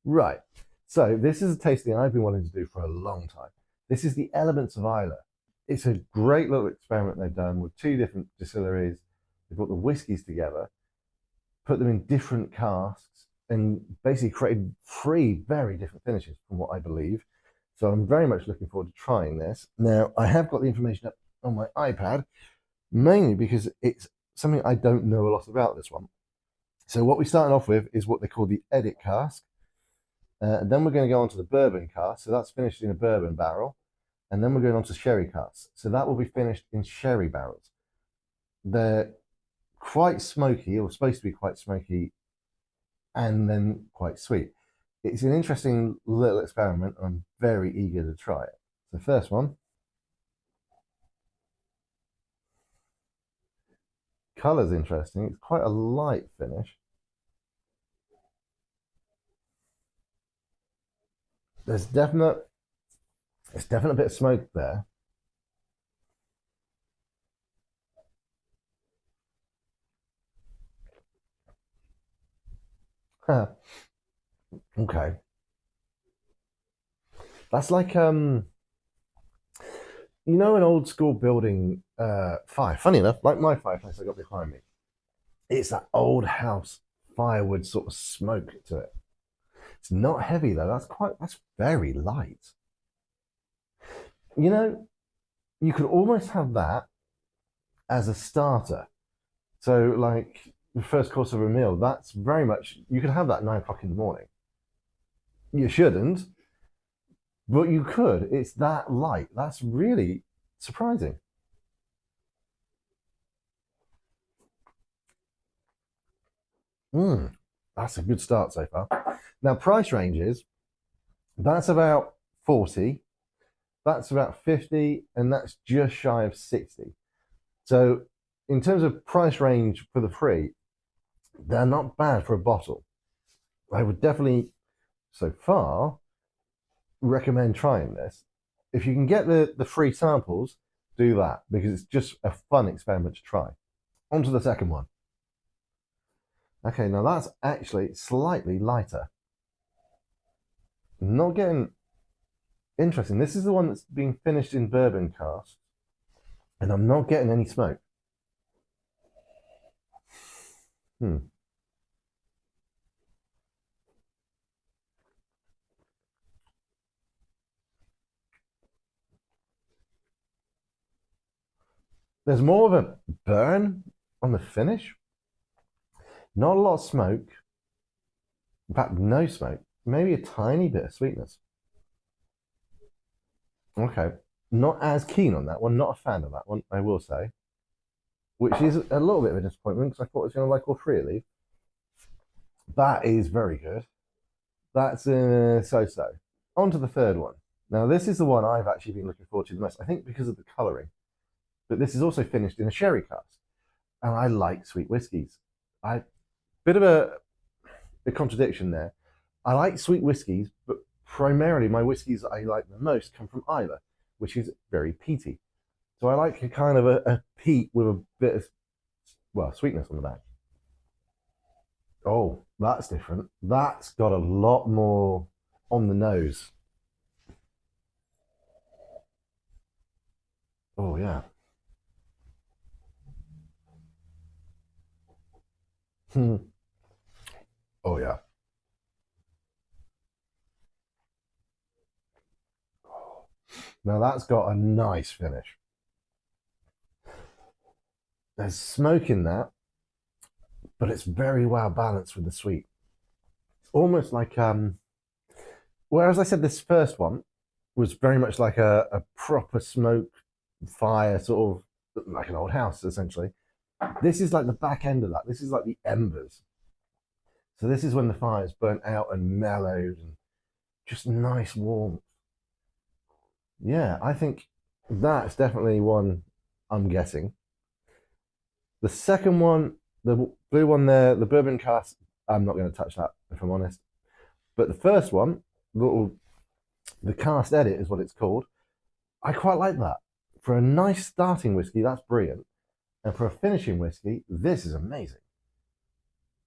Right. So this is a tasting I've been wanting to do for a long time. This is the Elements of Isla. It's a great little experiment they've done with two different distilleries. They brought the whiskies together, put them in different casks, and basically created three very different finishes from what I believe. So I'm very much looking forward to trying this. Now, I have got the information up on my iPad, mainly because it's something I don't know a lot about this one. So what we started off with is what they call the edit cask. And then we're going to go on to the bourbon cask. So that's finished in a bourbon barrel. And then we're going on to sherry cask. So that will be finished in sherry barrels. They're quite smoky, or supposed to be quite smoky, and then quite sweet. It's an interesting little experiment. I'm very eager to try it. The first one. Color's interesting. It's quite a light finish. There's definite bit of smoke there. Huh. Okay. That's like an old school building fire. Funny enough, like my fireplace I got behind me. It's that old house firewood sort of smoke to it. It's not heavy though. That's very light. You know, you could almost have that as a starter. So like the first course of a meal, that's very much you could have that 9 o'clock in the morning. You shouldn't, but you could. It's that light. That's really surprising. Mm, that's a good start so far. Now, price ranges, that's about 40, that's about 50, and that's just shy of 60. So, in terms of price range for the free, they're not bad for a bottle. I would definitely, so far, recommend trying this. If you can get the free samples, do that because it's just a fun experiment to try. On to the second one. Okay, now that's actually slightly lighter. Not getting interesting. This is the one that's being finished in bourbon cask, and I'm not getting any smoke. Hmm. There's more of a burn on the finish. Not a lot of smoke. In fact, no smoke. Maybe a tiny bit of sweetness. Okay. Not as keen on that one. Not a fan of that one, I will say. Which is a little bit of a disappointment because I thought I was going to like all three of these. That is very good. That's so-so. On to the third one. Now, this is the one I've actually been looking forward to the most, I think because of the colouring. But this is also finished in a sherry cask. And I like sweet whiskies. I bit of a contradiction there. I like sweet whiskies, but primarily my whiskies I like the most come from Isla, which is very peaty. So I like a kind of a peat with a bit of sweetness on the back. Oh, that's different. That's got a lot more on the nose. Oh yeah. Hmm. Oh yeah. Now that's got a nice finish. There's smoke in that, but it's very well balanced with the sweet. It's almost like whereas I said this first one was very much like a proper smoke fire, sort of like an old house, essentially. This is like the back end of that. This is like the embers. So this is when the fire's burnt out and mellowed and just nice warmth. Yeah, I think that's definitely one I'm getting. The second one, the blue one there, the bourbon cask, I'm not going to touch that if I'm honest. But the first one, the cast edit is what it's called. I quite like that. For a nice starting whiskey, that's brilliant. And for a finishing whiskey, this is amazing.